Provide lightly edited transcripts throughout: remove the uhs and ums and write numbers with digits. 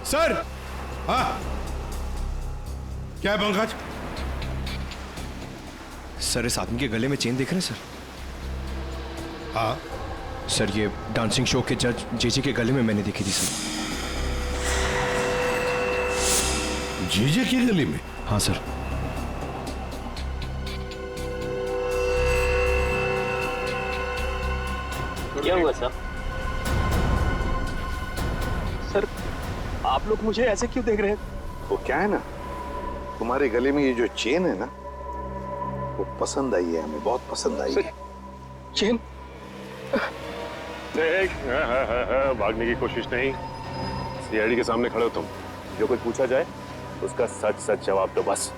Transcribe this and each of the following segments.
Sir. हाँ, क्या है पंकज? सर, इस आदमी के गले में चेन देख रहे हैं सर? हाँ सर, ये डांसिंग शो के जज जेजे के गले में मैंने देखी थी सर। जीजे के गले में? हाँ सर। क्या हुआ सर? सर, आप लोग मुझे ऐसे क्यों देख रहे हैं? वो क्या है ना, तुम्हारे गले में ये जो चेन है ना, वो पसंद आई है हमें, बहुत पसंद आई है। चेन? भागने की कोशिश नहीं, सीआईडी के सामने खड़े हो तुम। जो कुछ पूछा जाए उसका सच सच जवाब दो बस।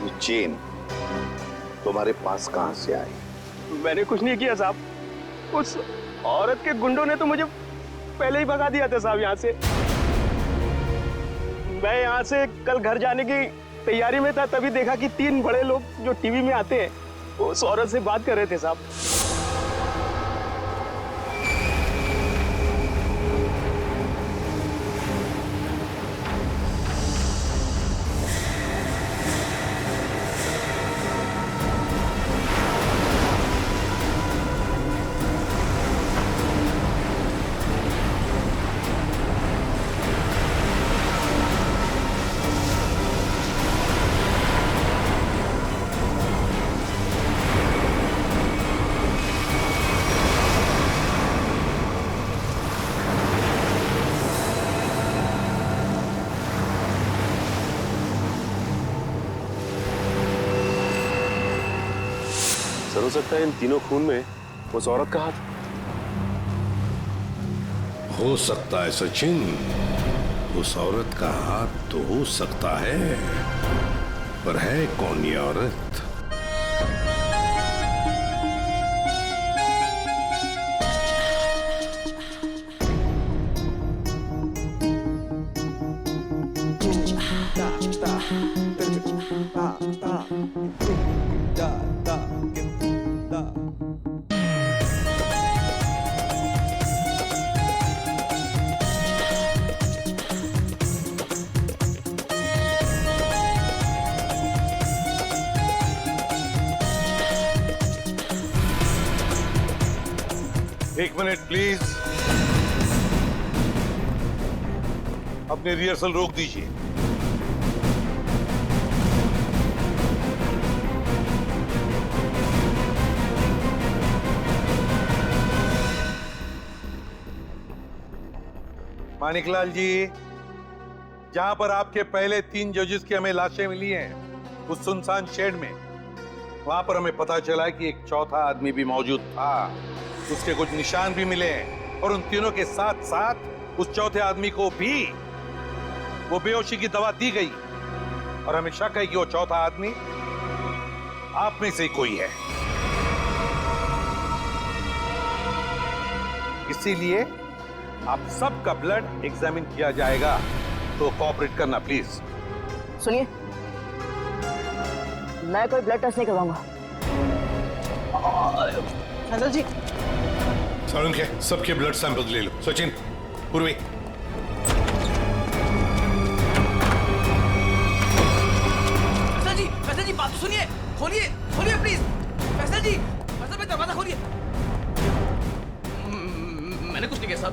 ये चेन तुम्हारे पास कहां से आई? मैंने कुछ नहीं किया साहब। उस औरत के गुंडों ने तो मुझे पहले ही भगा दिया था साहब यहाँ से। मैं यहाँ से कल घर जाने की तैयारी में था, तभी देखा कि 3 बड़े लोग जो टीवी में आते हैं वो उस औरत से बात कर रहे थे साहब। सर, हो सकता है इन तीनों खून में उस औरत का हाथ। हो सकता है सचिन, उस औरत का हाथ तो हो सकता है, पर है कौन ये औरत? एक मिनट प्लीज, अपने रिहर्सल रोक दीजिए। मानिकलाल जी, जहां पर आपके पहले 3 जजेस की हमें लाशें मिली हैं, उस सुनसान शेड में, वहां पर हमें पता चला कि एक चौथा आदमी भी मौजूद था। उसके कुछ निशान भी मिले हैं और उन तीनों के साथ साथ उस चौथे आदमी को भी वो बेहोशी की दवा दी गई और हमें शक है कि वो चौथा आदमी आप में से कोई है। इसीलिए आप सबका ब्लड एग्जामिन किया जाएगा, तो कोऑपरेट करना प्लीज। सुनिए, मैं कोई ब्लड टेस्ट नहीं करवाऊंगा। फैजल जी, सर, उनके सबके ब्लड सैंपल ले लो। सचिन, पूर्वी। फैसल जी बात तो सुनिए, खोलिए खोलिए प्लीज। फैसल जी, फैसल भाई दरवाजा खोलिए। मैंने कुछ नहीं किया साहब।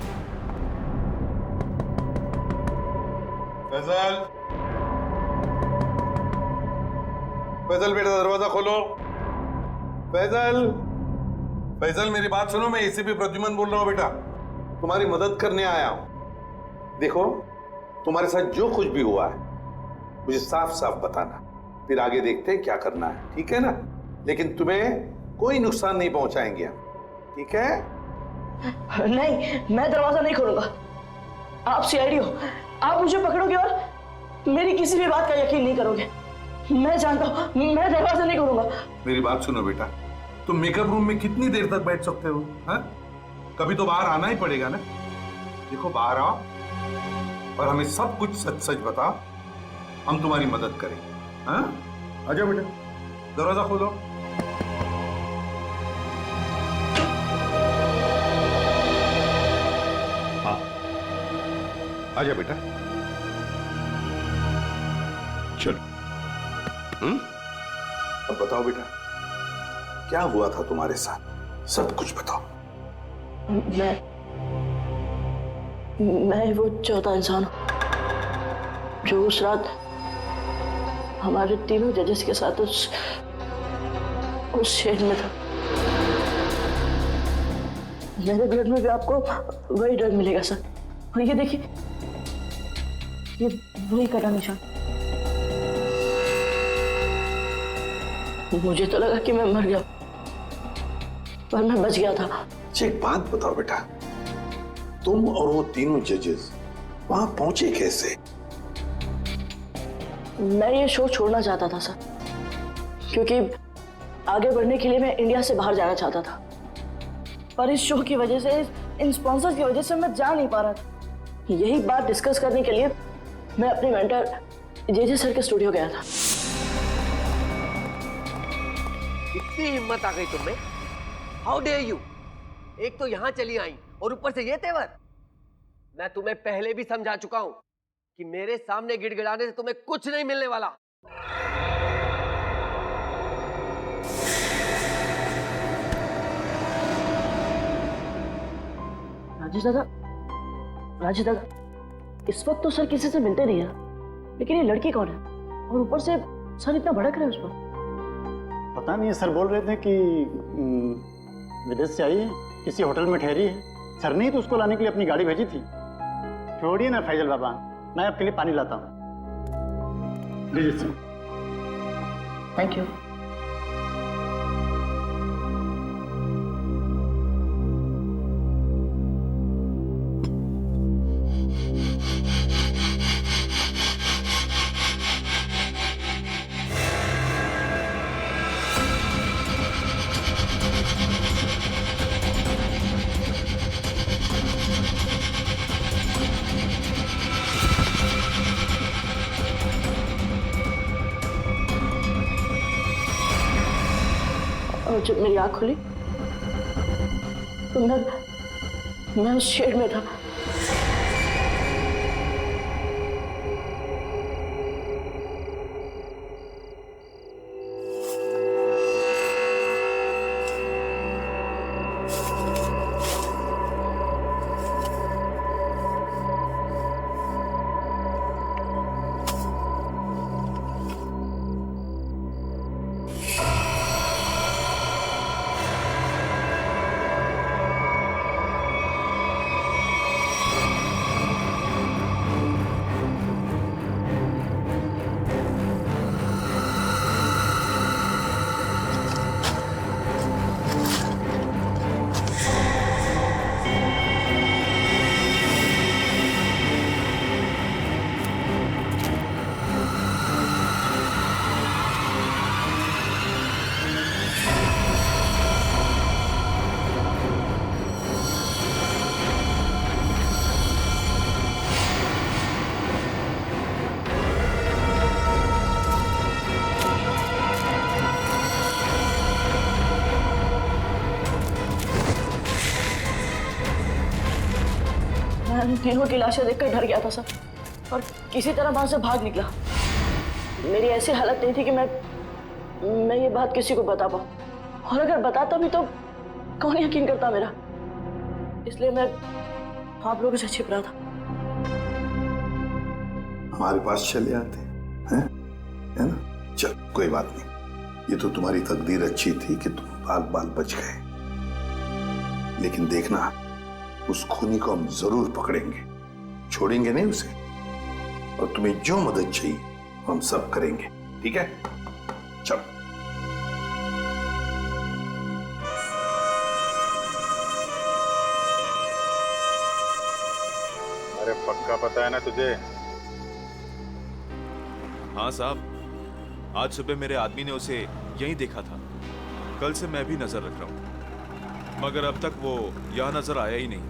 फैजल, फैजल बेटा दरवाजा खोलो। फैजल, फैजल मेरी बात सुनो, मैं एसीपी प्रद्युमन बोल रहा हूँ बेटा, तुम्हारी मदद करने आया हूं। देखो, तुम्हारे साथ जो कुछ भी हुआ है मुझे साफ साफ बताना, फिर आगे देखते हैं क्या करना है, ठीक है ना? लेकिन तुम्हें कोई नुकसान नहीं पहुंचाएंगे हम, ठीक है? नहीं, मैं दरवाजा नहीं खोलूंगा। आप सीआईडी हो, आप मुझे पकड़ोगे और मेरी किसी भी बात का यकीन नहीं करोगे। मैं जानता हूं, मैं दरवाजा नहीं खोलूंगा। मेरी बात सुनो बेटा, तुम मेकअप रूम में कितनी देर तक बैठ सकते हो? हाँ, कभी तो बाहर आना ही पड़ेगा ना। देखो, बाहर आओ और हमें सब कुछ सच सच बताओ, हम तुम्हारी मदद करेंगे। हाँ, आजाओ बेटा, दरवाजा खोलो। आजा बेटा। चलो। अब बताओ बेटा, क्या हुआ था तुम्हारे साथ? सब कुछ बताओ। मैं वो चौथा इंसान हूं जो उस रात हमारे तीनों जजेस के साथ उस शेड में था। मेरे ब्लड में भी आपको वही ड्रग मिलेगा सर। और ये देखिए, ये वही कटा निशान। मुझे तो लगा कि मैं मर गया, पर मैं बच गया था। अच्छा एक बात बताओ बेटा, तुम और वो तीनों जजेस वहां पहुंचे कैसे? मैं ये शो छोड़ना चाहता था सर, क्योंकि आगे बढ़ने के लिए मैं इंडिया से बाहर जाना चाहता था। पर इस शो की वजह से, इन स्पॉन्सर्स की वजह से मैं जा नहीं पा रहा था। यही बात डिस्कस करने के लिए मैं अपने मेंटर जेजे सर के स्टूडियो गया था। इतनी हिम्मत आ गई तुममें? How dare you! एक तो यहां चली आई और ऊपर से ये तेवर। मैं तुम्हें पहले भी समझा चुका हूं कि मेरे सामने गिड़गिड़ाने से तुम्हें कुछ नहीं मिलने वाला। राजेश दादा, इस वक्त तो सर किसी से मिलते नहीं है, लेकिन ये लड़की कौन है? और ऊपर से सर इतना भड़क रहे हैं उस पर। पता नहीं, सर बोल रहे थे कि विदेश से आई है, किसी होटल में ठहरी है। सर ने ही तो उसको लाने के लिए अपनी गाड़ी भेजी थी। छोड़िए ना फैजल बाबा, मैं आपके लिए पानी लाता हूँ। लीजिए सर। Thank you. और जब मेरी आंख खुली तो मैं उस शेड में था। मैं तीनों की लाशें देखकर डर गया था सर, और किसी तरह वहां से भाग निकला। मेरी ऐसी हालत नहीं थी कि मैं ये बात किसी को बता पाऊं, और अगर बताता भी तो कौन यकीन करता मेरा। इसलिए मैं आप लोगों से छिप रहा था। हमारे पास चले आते हैं, है ना? चल कोई बात नहीं, ये तो तुम्हारी तकदीर अच्छी थी कि तुम बाल बाल बच गए। लेकिन देखना, उस खूनी को हम जरूर पकड़ेंगे, छोड़ेंगे नहीं उसे। और तुम्हें जो मदद चाहिए हम सब करेंगे, ठीक है? चलो। अरे पक्का पता है ना तुझे? हाँ साहब, आज सुबह मेरे आदमी ने उसे यहीं देखा था। कल से मैं भी नजर रख रहा हूँ, मगर अब तक वो यहाँ नजर आया ही नहीं।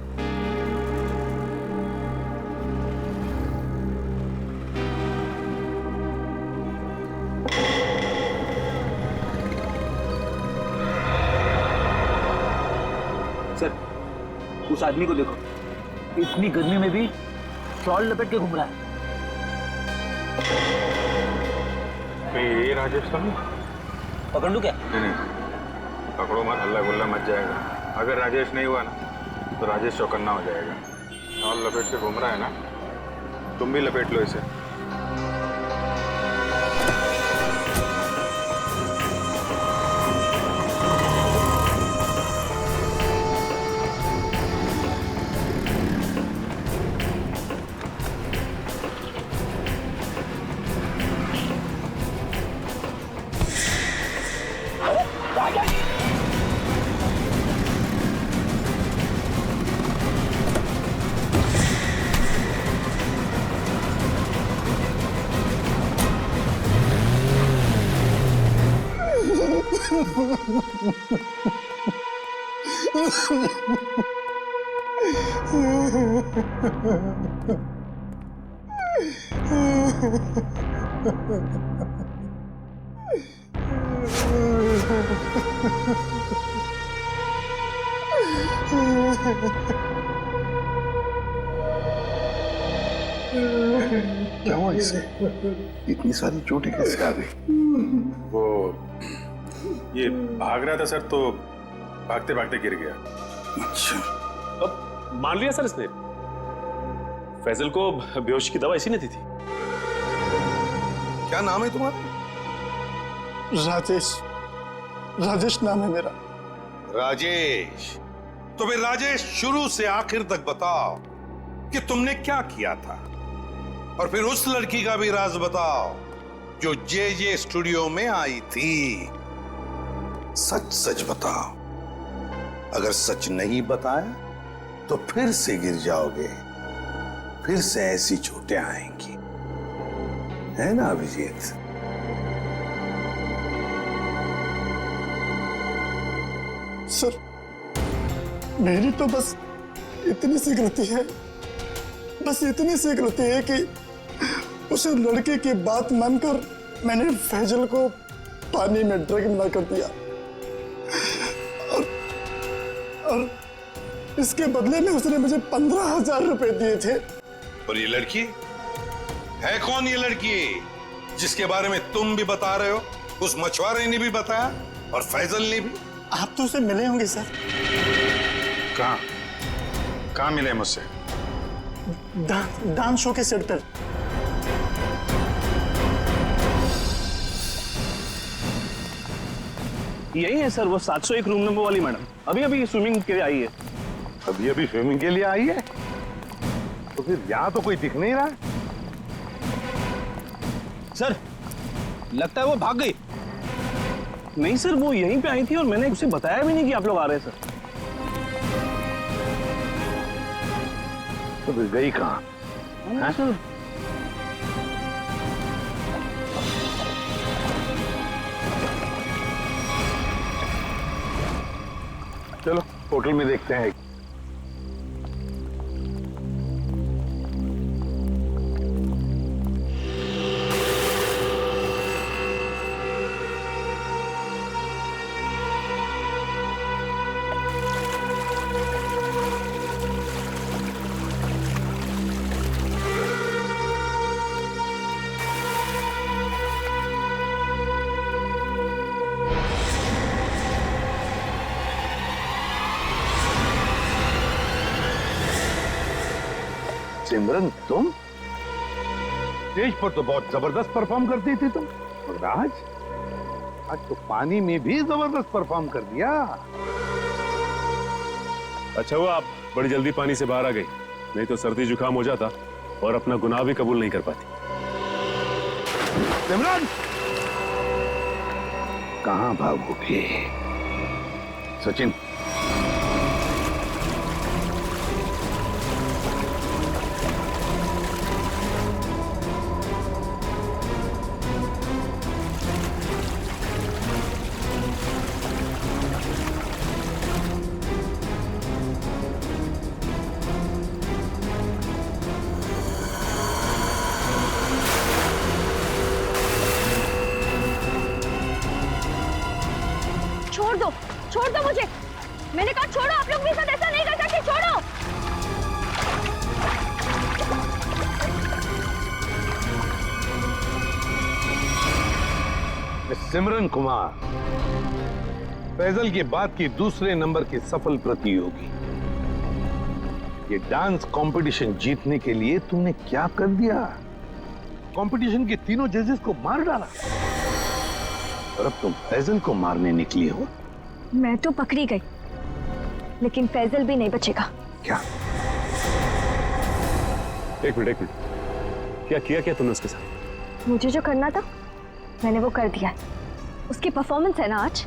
सर, उस आदमी को देखो, इतनी गर्मी में भी शॉल लपेट के घूम रहा है। ये राजेश का नहीं? पकड़ लूं क्या? नहीं, पकड़ो मत, हल्ला गुल्ला मच जाएगा। अगर राजेश नहीं हुआ ना तो राजेश चौकन्ना हो जाएगा। शॉल लपेट के घूम रहा है ना, तुम भी लपेट लो इसे। क्या हुआ इसे? इतनी सारी चोटें कैसे आ गई? वो ये भाग रहा था सर, तो भागते भागते गिर गया। अच्छा, अब मान लिया सर इसने। फैजल को बेहोश की दवा इसी ने दी थी। क्या नाम है तुम्हारा? राजेश। राजेश नाम है मेरा। राजेश? तो फिर राजेश शुरू से आखिर तक बताओ कि तुमने क्या किया था, और फिर उस लड़की का भी राज बताओ जो जे स्टूडियो में आई थी। सच सच बताओ। अगर सच नहीं बताया तो फिर से गिर जाओगे, फिर से ऐसी चोटें आएंगी, है ना अभिजीत? सर, मेरी तो बस इतनी सी गलती है, बस इतनी सी गलती है कि उस लड़के की बात मानकर मैंने फैजल को पानी में ड्रग मिला कर दिया, और इसके बदले में उसने मुझे 15,000 रुपए दिए थे। और ये लड़की है कौन? ये लड़की जिसके बारे में तुम भी बता रहे हो, उस मछुआरे ने भी बताया और फैजल ने भी। आप तो उसे मिले होंगे सर। कहाँ मिले मुझसे? डांस शो के सेट पर। यही है सर, वो 701 रूम नंबर वाली मैडम अभी अभी स्विमिंग के लिए आई है। अभी अभी स्विमिंग के लिए आई है? तो फिर यहाँ तो कोई दिख नहीं रहा। सर, लगता है वो भाग गई। नहीं सर, वो यहीं पे आई थी और मैंने उसे बताया भी नहीं कि आप लोग आ रहे हैं सर। तो फिर गई कहाँ? सर, चलो होटल में देखते हैं। सिमरन, तुम स्टेज पर तो बहुत जबरदस्त परफॉर्म करती थी तुम, और आज तो पानी में भी जबरदस्त परफॉर्म कर दिया। अच्छा हुआ आप बड़ी जल्दी पानी से बाहर आ गई, नहीं तो सर्दी जुकाम हो जाता और अपना गुनाह भी कबूल नहीं कर पाती। सिमरन, कहां भागोगे? सचिन, छोड़ दो मुझे। मैंने कहा छोड़ो, आप लोग मेरे साथ ऐसा नहीं कर सकते, छोड़ो। सिमरन कुमार, फैजल के बाद की दूसरे नंबर की सफल प्रतियोगी। ये डांस कंपटीशन जीतने के लिए तूने क्या कर दिया? कंपटीशन के तीनों जजेस को मार डाला और अब तुम फैजल को मारने निकली हो। मैं तो पकड़ी गई, लेकिन फैजल भी नहीं बचेगा। क्या? एक मिनट क्या किया तुमने उसके साथ? मुझे जो करना था मैंने वो कर दिया। उसकी परफॉर्मेंस है ना आज,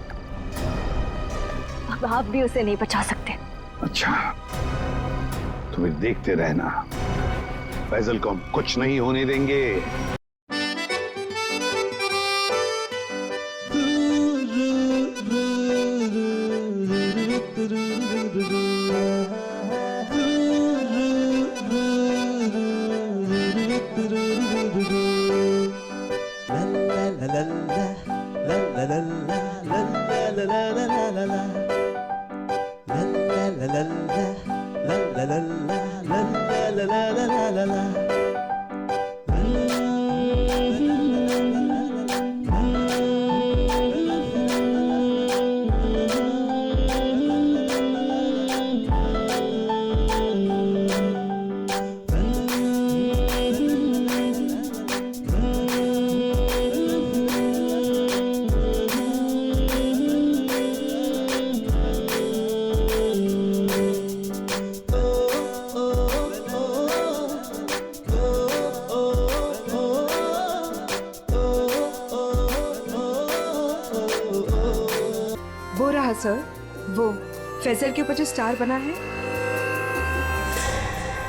अब आप भी उसे नहीं बचा सकते। अच्छा, तो फिर देखते रहना, फैजल को हम कुछ नहीं होने देंगे। सर, वो फैजल के ऊपर जो स्टार बना है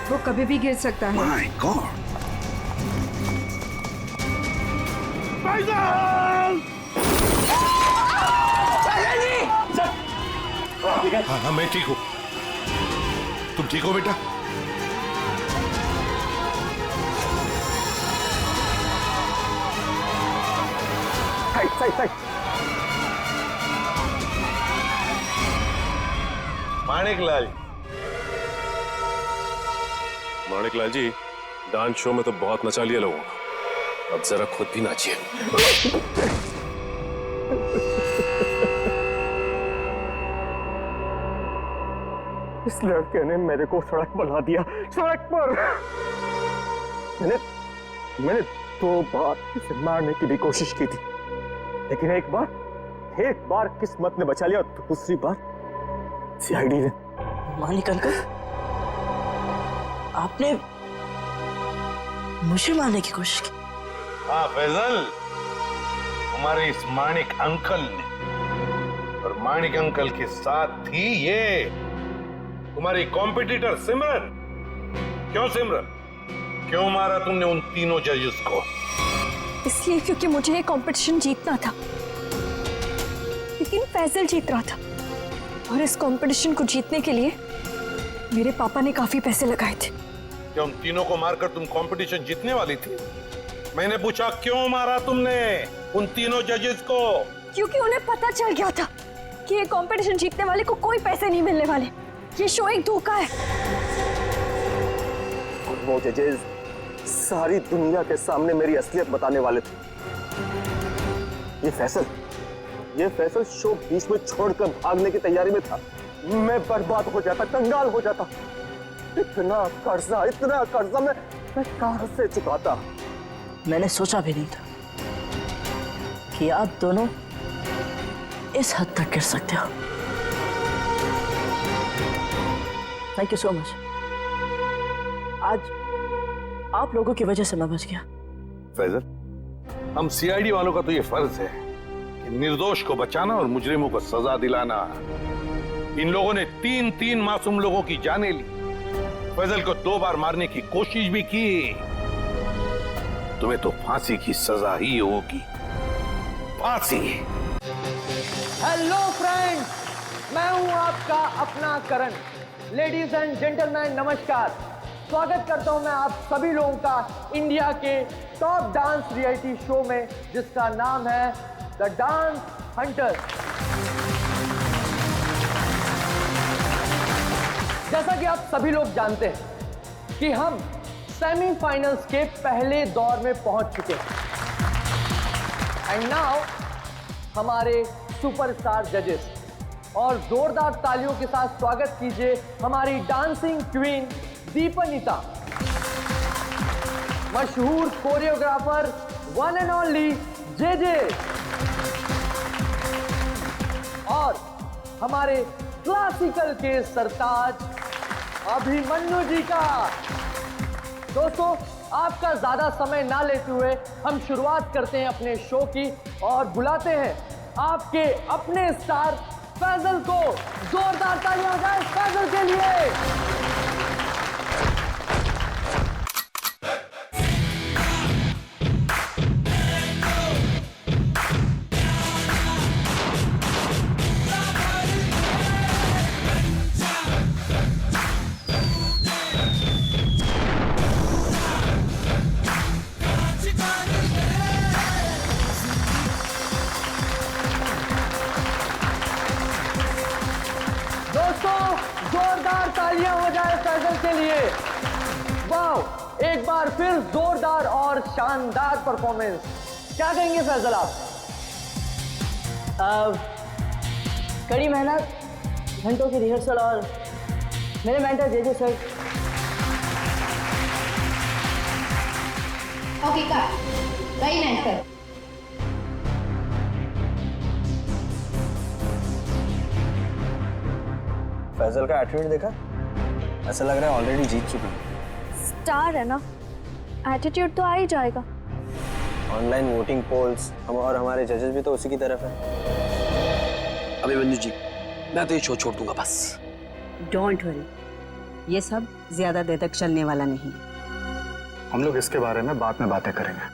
वो कभी भी गिर सकता है। My God! हाँ, मैं ठीक हूँ। तुम ठीक हो बेटा? माणिकलाल जी, डांस शो में तो बहुत नचा लिया लोगों को, अब जरा खुद भी नाचिए। इस लड़के ने मेरे को सड़क बना दिया, सड़क पर। मैंने 2 बार इसे मारने की भी कोशिश की थी, लेकिन एक बार किस्मत ने बचा लिया और दूसरी बार सीआईडी ने। मानिक अंकल, आपने मुझे मारने की कोशिश की? हाँ फैजल, तुम्हारे इस माणिक अंकल ने, और माणिक अंकल के साथ थी ये तुम्हारी कॉम्पिटिटर सिमरन। क्यों सिमरन, क्यों मारा तुमने उन तीनों जजेस को? इसलिए क्योंकि मुझे ये कंपटीशन जीतना था, लेकिन फैजल जीत रहा था, और इस कंपटीशन को जीतने के लिए मेरे पापा ने काफी पैसे लगाए थे। क्या उन तीनों को मारकर तुम कंपटीशन जीतने वाली थी? मैंने पूछा क्यों मारा तुमने उन तीनों जजेस को? क्योंकि उन्हें पता चल गया था कि ये कंपटीशन जीतने वाले को कोई पैसे नहीं मिलने वाले, ये शो एक धोखा है। और वो जजेस सारी दुनिया के सामने मेरी असलियत बताने वाले थे। ये फैसल शो बीच में छोड़कर भागने की तैयारी में था। मैं बर्बाद हो जाता, कंगाल हो जाता। इतना कर्जा मैं कहां से चुकाता? मैंने सोचा भी नहीं था कि आप दोनों इस हद तक गिर सकते हो। Thank you so much. आज आप लोगों की वजह से मैं बच गया। फैजल, हम सीआईडी वालों का तो ये फर्ज है कि निर्दोष को बचाना और मुजरिमों को सजा दिलाना। इन लोगों ने 3 मासूम लोगों की जानें ली, फैजल को 2 बार मारने की कोशिश भी की। तुम्हें तो फांसी की सजा ही होगी, फांसी। हेलो फ्रेंड्स, मैं हूं आपका अपना करण। लेडीज एंड जेंटलमैन, नमस्कार। स्वागत करता हूं मैं आप सभी लोगों का इंडिया के टॉप डांस रियलिटी शो में, जिसका नाम है द डांस हंटर्स। जैसा कि आप सभी लोग जानते हैं कि हम सेमीफाइनल्स के पहले दौर में पहुंच चुके हैं। एंड नाउ हमारे सुपरस्टार जजेस और जोरदार तालियों के साथ स्वागत कीजिए हमारी डांसिंग क्वीन दीपनीता, मशहूर choreographer one and only JJ और हमारे क्लासिकल के सरताज अभिमन्यु जी का। दोस्तों, आपका ज्यादा समय ना लेते हुए हम शुरुआत करते हैं अपने शो की और बुलाते हैं आपके अपने स्टार फैजल को। जोरदार तालियां हो जाए फैजल के लिए। जोरदार तालियां हो जाए फैजल के लिए। वाह, एक बार फिर जोरदार और शानदार परफॉर्मेंस। क्या कहेंगे फैजल आप? कड़ी मेहनत, घंटों की रिहर्सल और मेरे mentor JJ sir. Okay cut, very nice sir. Faisal का एटीट्यूड देखा? ऐसा लग रहा है ऑलरेडी जीत चुका है। स्टार है ना, एटीट्यूड तो आ ही जाएगा। ऑनलाइन वोटिंग पोल्स हम और हमारे जजेस भी तो उसी की तरफ है। अभिमन्यु जी, मैं तो ये शो छोड़ दूंगा बस। डोंट वरी, ये सब ज्यादा देर तक चलने वाला नहीं। हम लोग इसके बारे में बाद में बातें करेंगे,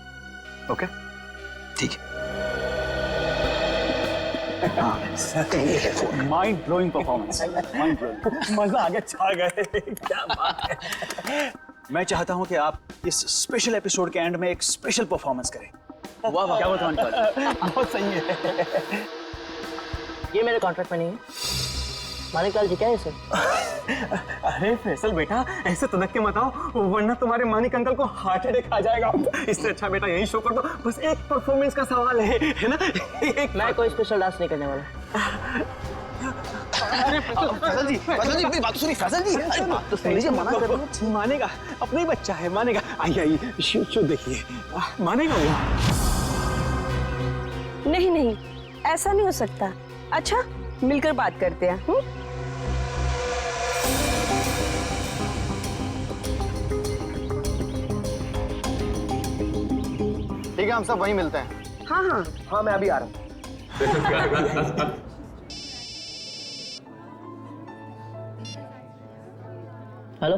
ओके? ठीक है। Mind blowing performance, mind blowing, मजा आ गया, छा गए, क्या बात है। मैं चाहता हूं कि आप इस स्पेशल एपिसोड के एंड में एक स्पेशल परफॉर्मेंस करें। वाह वाह, क्या बताऊं बहुत सही है। ये मेरे कॉन्ट्रैक्ट में नहीं है। मानिकलाल जी क्या है इसे? अरे फैसल बेटा, ऐसे तनक के मत आओ, वरना तुम्हारे मानिक अंकल को हार्ट अटैक आ जाएगा। इससे अच्छा बेटा यही शो कर दो, बस एक परफॉर्मेंस का सवाल है ना? मैं कोई स्पेशल डांस नहीं करने वाला। अरे फैजल जी, मेरी बात सुनिए। फैजल जी, अरे बात तो सुन लीजिए, मना कर रहा हूं। मानेगा, अपना ही बच्चा है, मानेगा। आइए शो देखिए, मानेगा वो। नहीं नहीं, ऐसा नहीं हो सकता। अच्छा, मिलकर बात करते हैं। ठीक है, हम सब वहीं मिलते हैं। हाँ हाँ हाँ, मैं अभी आ रहा हूँ। हेलो,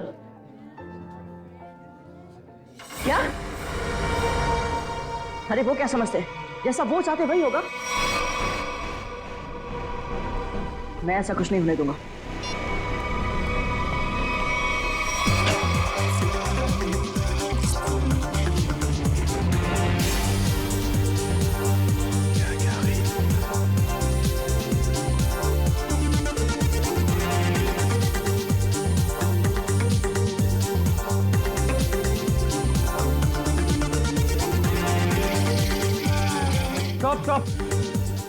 क्या? अरे वो क्या समझते हैं? जैसा वो चाहते वही होगा। मैं ऐसा कुछ नहीं होने दूंगा।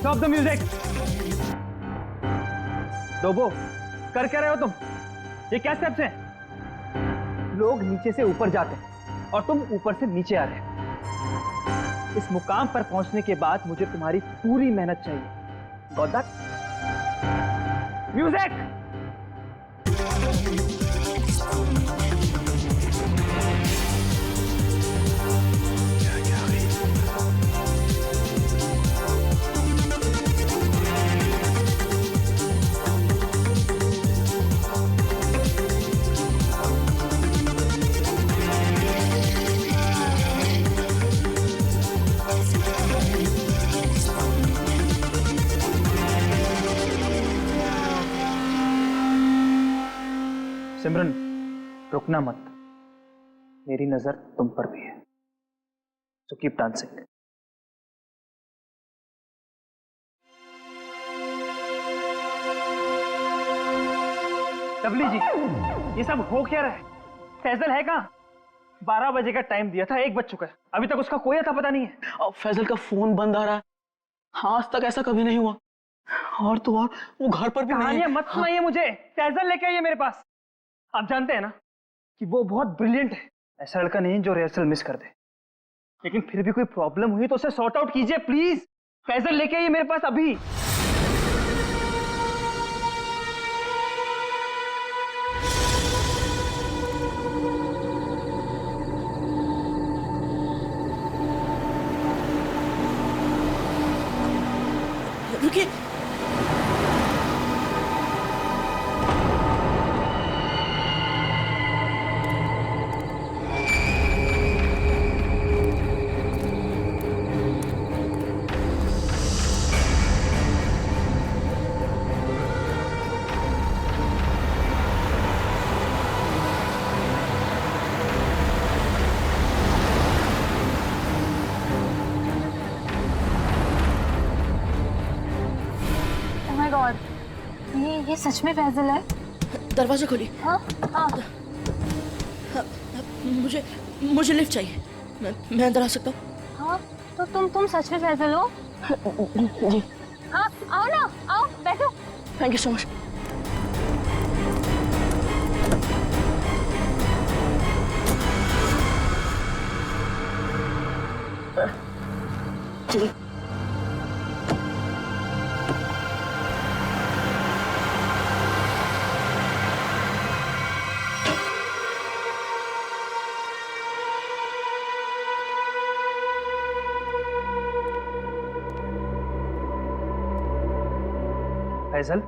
Stop the music! डोबो, कर क्या रहे हो तुम? ये क्या स्टेप्स हैं? लोग नीचे से ऊपर जाते हैं और तुम ऊपर से नीचे आ रहे हो। इस मुकाम पर पहुंचने के बाद मुझे तुम्हारी पूरी मेहनत चाहिए। Got that? Music! सिमरन, रुकना मत, मेरी नजर तुम पर भी है, सो कीप डांसिंग। डबली जी, ये सब हो क्या रहा है? फैजल है कहाँ? 12 बजे का टाइम दिया था, 1 बज चुका है, अभी तक उसका कोई अता पता नहीं है। फैजल का फोन बंद आ रहा है, आज तक ऐसा कभी नहीं हुआ। और तो और वो घर पर भी नहीं। मत सुनाइए मुझे, फैजल लेके आइए मेरे पास। आप जानते हैं ना कि वो बहुत ब्रिलियंट है, ऐसा लड़का नहीं जो रिहर्सल मिस कर दे। लेकिन फिर भी कोई प्रॉब्लम हुई तो उसे सॉर्ट आउट कीजिए प्लीज। फैजल लेके आइए मेरे पास अभी। रुकिए, ये सच में फैजल है? दरवाजा खोलिए। हाँ हाँ। मुझे लिफ्ट चाहिए। मैं अंदर आ सकता हूँ? हाँ, तो तुम सच में फैजल हो? जी। हाँ, आओ ना, आओ बैठो। Thank you so much. चलिए। फैजल,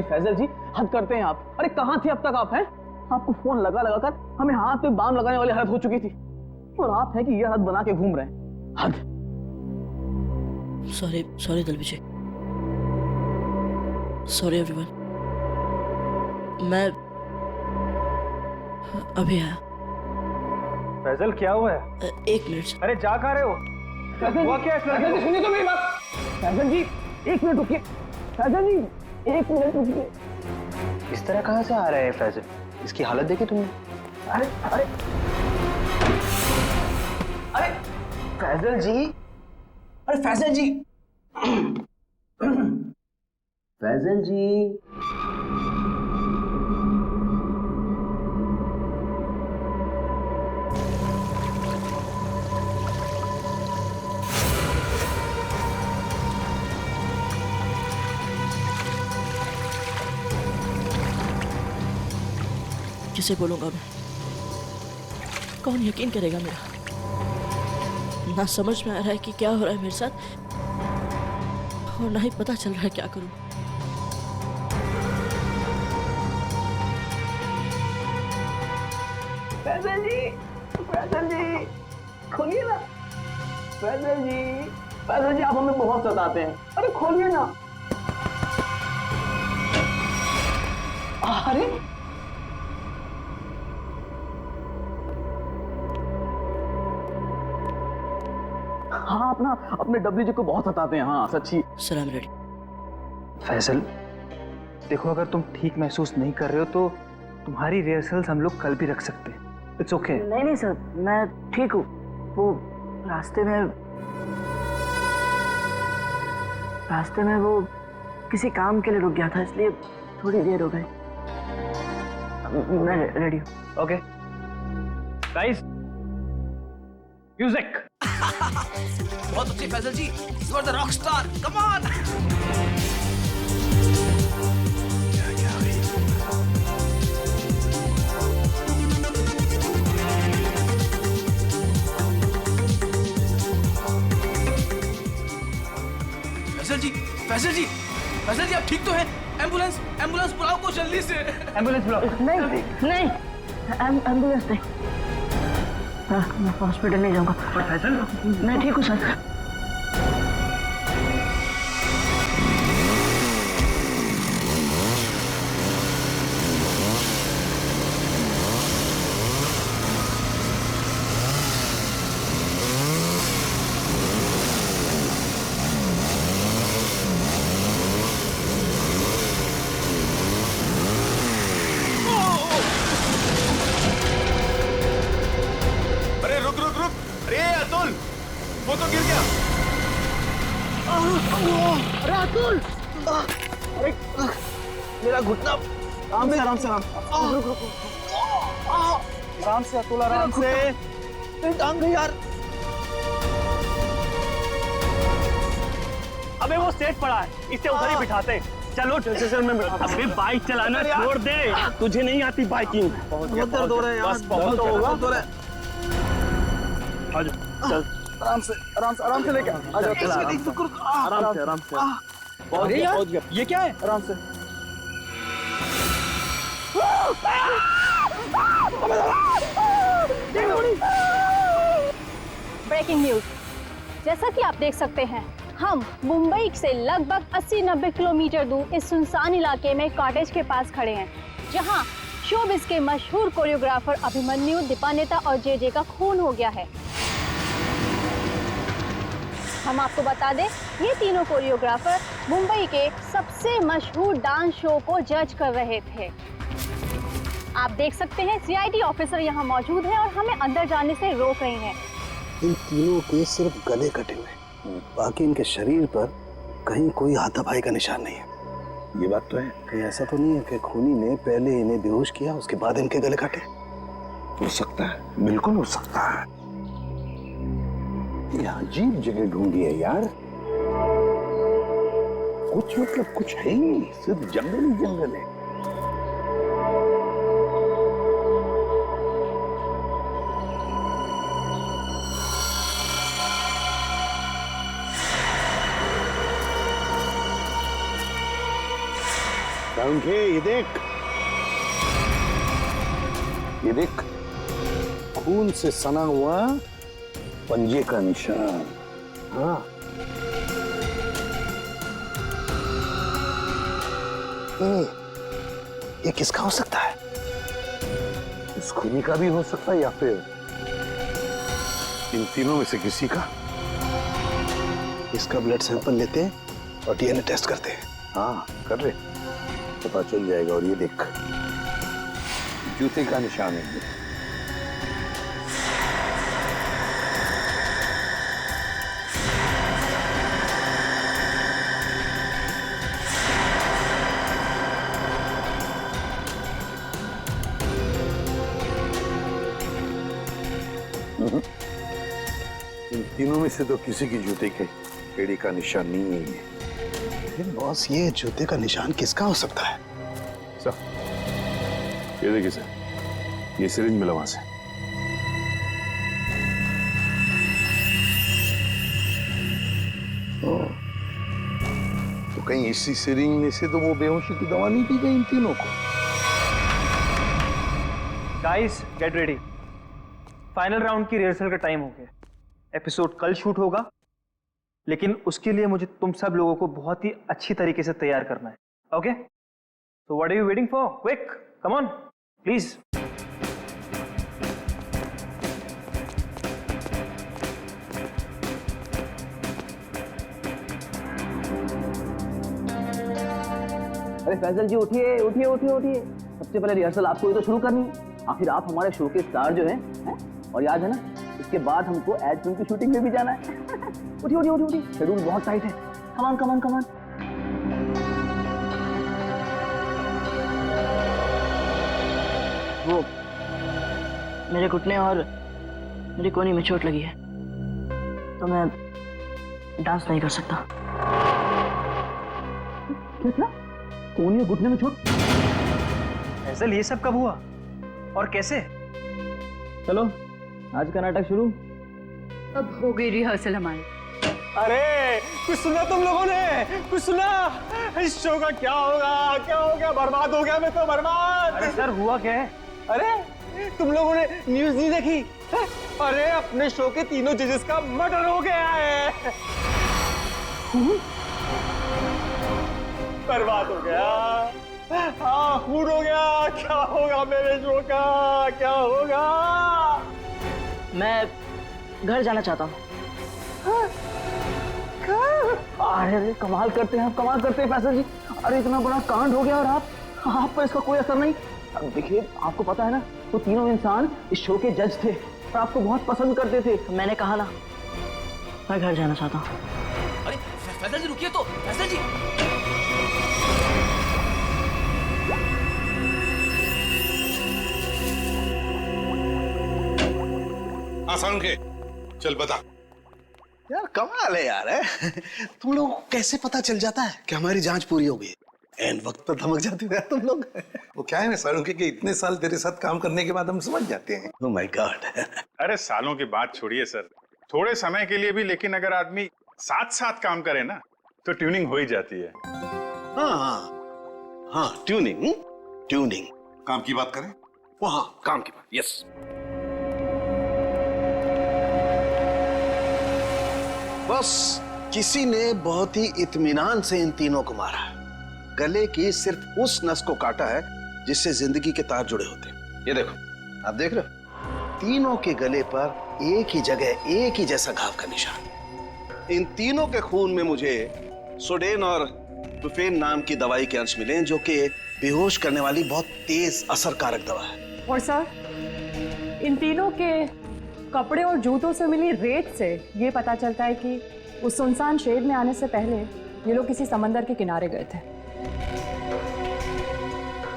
फैजल जी हद करते हैं आप। अरे कहाँ थे अब तक आप? हैं आपको फोन लगा लगा कर हमें हाथ पे बाम लगाने वाली हालत हो चुकी थी, और आप हैं कि ये हाथ बना के घूम रहे हैं। हद। Sorry Dalvijay, sorry everyone. मैं अभी आया। फैजल क्या हुआ है? 1 मिनट। अरे जा कहाँ रहे हो? हुआ क्या है? फैजल जी सुनिए तो मेरी बात। फैजल जी 1 मिनट रुकिए। फैजल जी 1 मिनट रुकिए। इस तरह कहाँ से आ रहे हैं फैजल? इसकी हालत देखी तुमने? अरे अरे अरे फैजल जी, अरे फैजल जी, फैजल जी। किसे बोलूंगा मैं? कौन यकीन करेगा मेरा? ना समझ में आ रहा है कि क्या हो रहा है मेरे साथ, और ना ही पता चल रहा है क्या करूं। फैजल जी खोलिए ना। फैजल जी आप हमें बहुत सताते हैं। अरे खोलिए ना। अरे हाँ, अपने डब्ल्यू जी को बहुत सताते हैं। हाँ सच्ची। सलाम रेडी। फैजल देखो, अगर तुम ठीक महसूस नहीं कर रहे हो तो तुम्हारी रिहर्सल्स हम लोग कल भी रख सकते हैं। It's okay. नहीं सर, मैं ठीक हूँ। वो रास्ते में वो किसी काम के लिए रुक गया था, इसलिए थोड़ी देर हो गई। मैं रेडी हूँ। Okay guys, music. बहुत अच्छी Faisal ji, you are the rock star, come on. Faisal ji आप ठीक तो हैं? एम्बुलेंस बुलाओ को जल्दी से। एम्बुलेंस बुलाओ। नहीं एम्बुलेंस नहीं। मैं हॉस्पिटल नहीं जाऊंगा। फैजल मैं ठीक हूँ सर। अरे रुक, अरे अतुल, वो तो गिर गया। अरे अतुल, अरे मेरा घुटना। आराम से, आराम से, रुक रुक आराम से अतुल, आराम से। मेरी टांग गई यार। अबे वो सेट पड़ा है, इसे उधर ही बिठाते हैं। चलो अबे बाइक चलाना छोड़ दे, तुझे नहीं आती बाइकिंग। बहुत दर्द हो रहा है यार, बस बहुत होगा। चल आराम से, आराम से, आराम से लेके आ जाओ। आराम से, आराम से। अरे यार, ये क्या है? आराम से। ब्रेकिंग न्यूज, जैसा कि आप देख सकते हैं, हम मुंबई से लगभग 80-90 किलोमीटर दूर इस सुनसान इलाके में कॉटेज के पास खड़े हैं, जहां शोबिस के मशहूर कोरियोग्राफर अभिमन्यु, दीपानेता और जे का खून हो गया है। हम आपको बता दें, ये तीनों कोरियोग्राफर मुंबई के सबसे मशहूर डांस शो को जज कर रहे थे। आप देख सकते हैं सीआईडी ऑफिसर यहाँ मौजूद हैं और हमें अंदर जाने से रोक रहे हैं। इन तीनों के सिर्फ गले कटे हुए, बाकी इनके शरीर पर कहीं कोई हाथापाई का निशान नहीं है। ये बात तो है। कहीं ऐसा तो नहीं है कि खूनी ने पहले इन्हें बेहोश किया, उसके बाद इनके गले काटे? हो सकता है, बिल्कुल हो सकता है। ये अजीब जगह ढूंढी है यार, कुछ मतलब कुछ है ही नहीं, सिर्फ जंगल ही जंगल है। ये देख, खून से सना हुआ पंजे का निशान। हाँ, ये किसका हो सकता है? इस खूनी का भी हो सकता है या फिर इन तीनों में से किसी का। इसका ब्लड सैंपल लेते हैं और डीएनए टेस्ट करते हैं। हाँ कर ले, पता चल जाएगा। और ये देख, जूते का निशान है ये। इन तीनों में से तो किसी की जूते के एड़ी का निशान नहीं है ये। बॉस, ये जूते का निशान किसका हो सकता है? सर, ये देखिए सर, ये सिरिंज मिला वहां से। तो कहीं इसी सिरिंज में से तो वो बेहोशी की दवा नहीं दी गई इन तीनों को? Guys get ready, final round की रिहर्सल का टाइम हो गया। एपिसोड कल शूट होगा, लेकिन उसके लिए मुझे तुम सब लोगों को बहुत ही अच्छी तरीके से तैयार करना है। Okay, so what are you waiting for? Quick, come on please. अरे फैजल जी उठिए उठिए उठिए उठिए, सबसे पहले रिहर्सल आपको ही तो शुरू करनी है। आखिर आप हमारे शो के स्टार जो हैं, और याद है ना, इसके बाद हमको एड फिल्म की शूटिंग में भी जाना है। उठिए उठिए उठिए उठिए, शेड्यूल बहुत टाइट है। Come on come on come on. वो मेरे घुटने और मेरी कोहनी में चोट लगी है, तो मैं डांस नहीं कर सकता। क्या? कोहनी और घुटने में चोट? फैजल, ये सब कब हुआ और कैसे? चलो आज का नाटक शुरू। अब हो गई रिहर्सल हमारी। अरे कुछ सुना तुम लोगों ने? कुछ सुना? इस शो का क्या होगा? क्या हो गया? बर्बाद हो गया मैं तो, बर्बाद। अरे सर, हुआ क्या है? अरे तुम लोगों ने न्यूज नहीं देखी? अरे अपने शो के तीनों जजेस का मर्डर हो गया है। बर्बाद हो गया। हाँ, खून हो गया। क्या होगा मेरे शो का? क्या होगा? मैं घर जाना चाहता हूँ। अरे कमाल करते हैं आप, कमाल करते हैं फैसल जी। अरे इतना बड़ा कांड हो गया और आप पर इसका कोई असर नहीं। देखिए, आपको पता है ना, वो तीनों इंसान इस शो के जज थे और आपको बहुत पसंद करते थे। मैंने कहा ना, मैं घर जाना चाहता हूँ। अरे फैसल जी रुकिए तो, फैसल जी। आसान के चल बता। यार कमाल है यार, है? तुम लोग को कैसे पता चल जाता है कि हमारी जांच पूरी हो गई? एन वक्त पर धमक जाते हो यार तुम लोग। वो क्या है ना सालुंके कि इतने साल तेरे साथ काम करने के बाद हम समझ जाते हैं। Oh my God. अरे सालों की बात छोड़िए सर, थोड़े समय के लिए भी, लेकिन अगर आदमी साथ साथ काम करे ना तो ट्यूनिंग हो ही जाती है। हाँ ट्यूनिंग, ट्यूनिंग। काम की बात करें? वो हाँ काम की बात, यस। बस किसी ने बहुत ही इत्मीनान से इन तीनों को मारा। गले की सिर्फ उस नस को काटा है जिससे जिंदगी के तार जुड़े होते हैं। ये देखो, आप देख रहे हो, तीनों के गले पर एक ही जगह एक ही जैसा घाव का निशान। इन तीनों के खून में मुझे सोडेन और बुफेन नाम की दवाई के अंश मिले, जो कि बेहोश करने वाली बहुत तेज असरकारक दवा है। और सर, इन तीनों के कपड़े और जूतों से मिली रेत से ये पता चलता है कि उस सुनसान शेड में आने से पहले ये लोग किसी समंदर के किनारे गए थे।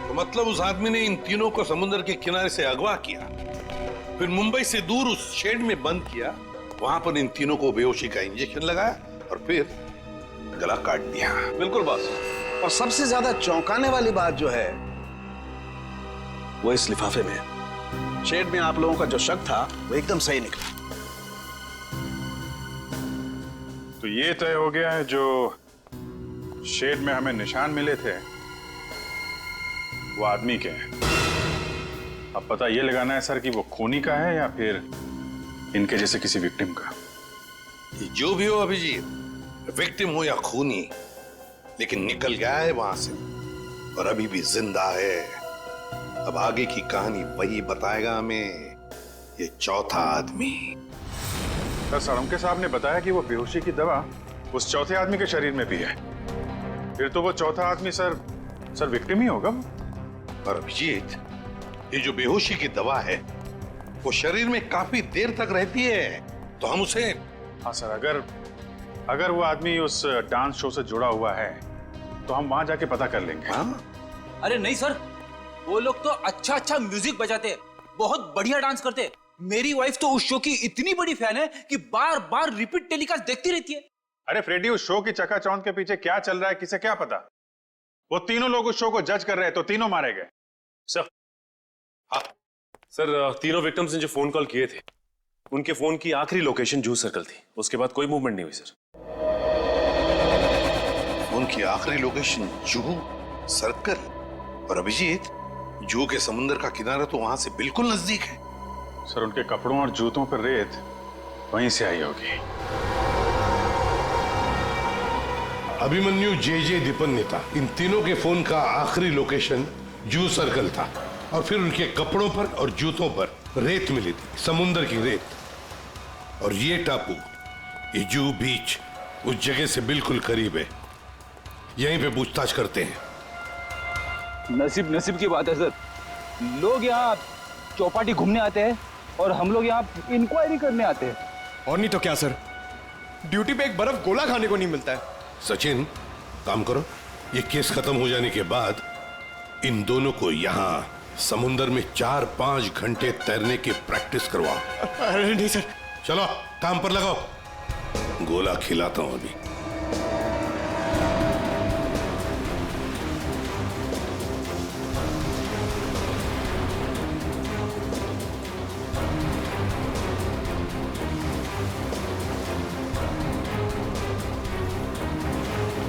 तो मतलब उस आदमी ने इन तीनों को समुद्र के किनारे से अगवा किया, फिर मुंबई से दूर उस शेड में बंद किया, वहां पर इन तीनों को बेहोशी का इंजेक्शन लगाया और फिर गला काट दिया। बिल्कुल बॉस। और सबसे ज्यादा चौंकाने वाली बात जो है वो इस लिफाफे में है। शेड में आप लोगों का जो शक था वो एकदम सही निकला। तो ये तय हो गया है, जो शेड में हमें निशान मिले थे वो आदमी के हैं। अब पता ये लगाना है सर कि वो खूनी का है या फिर इनके जैसे किसी विक्टिम का। जो भी हो अभिजीत, विक्टिम हो या खूनी, लेकिन निकल गया है वहां से और अभी भी जिंदा है। अब आगे की कहानी वही बताएगा हमें, ये चौथा आदमी। सर सालुंके साहब ने बताया कि वो बेहोशी की दवा उस चौथे आदमी के शरीर में भी है। फिर तो वो चौथा आदमी सर विक्टिम ही होगा। और अभिजीत, ये जो बेहोशी की दवा है वो शरीर में काफी देर तक रहती है, तो हम उसे। हाँ सर, अगर वो आदमी उस डांस शो से जुड़ा हुआ है तो हम वहां जाके पता कर लेंगे। हाँ? अरे नहीं सर, वो लोग तो अच्छा म्यूजिक बजाते, बहुत बढ़िया डांस करते। मेरी वाइफ तो उस शो की इतनी बड़ी फैन है कि बार बार रिपीट टेलीकास्ट देखती रहती है। अरे फ्रेडी, उस शो की चकाचौंध के पीछे क्या चल रहा है किसे क्या पता। वो तीनों लोग उस शो को जज कर रहे हैं तो तीनों मारे गए। सर, हाँ सर, तीनों विक्टिम्स ने जो फोन कॉल किए थे उनके फोन की आखिरी लोकेशन जूह सर्कल थी। उसके बाद कोई मूवमेंट नहीं हुई सर। फोन की आखिरी लोकेशन जूह सर्कल? और अभिजीत, जूह के समुद्र का किनारा तो वहां से बिल्कुल नजदीक है। सर उनके कपड़ों और जूतों पर रेत वहीं से आई होगी। अभिमन्यु जे दीपन्नेता, इन तीनों के फोन का आखिरी लोकेशन जूह सर्कल था और फिर उनके कपड़ों पर और जूतों पर रेत मिली थी, समुद्र की रेत। और ये टापू, ये जूह बीच, उस जगह से बिल्कुल करीब है। यहीं पे पूछताछ करते हैं। नसीब की बात है सर। लोग यहाँ चौपाटी घूमने आते हैं और हम लोग यहाँ इंक्वायरी करने आते हैं। और नहीं तो क्या सर, ड्यूटी पे एक बर्फ गोला खाने को नहीं मिलता है। सचिन, काम करो, ये केस खत्म हो जाने के बाद इन दोनों को यहाँ समुंदर में 4-5 घंटे तैरने की प्रैक्टिस करवाओ। अरे नहीं सर। चलो काम पर लगाओ, गोला खिलाता हूं अभी।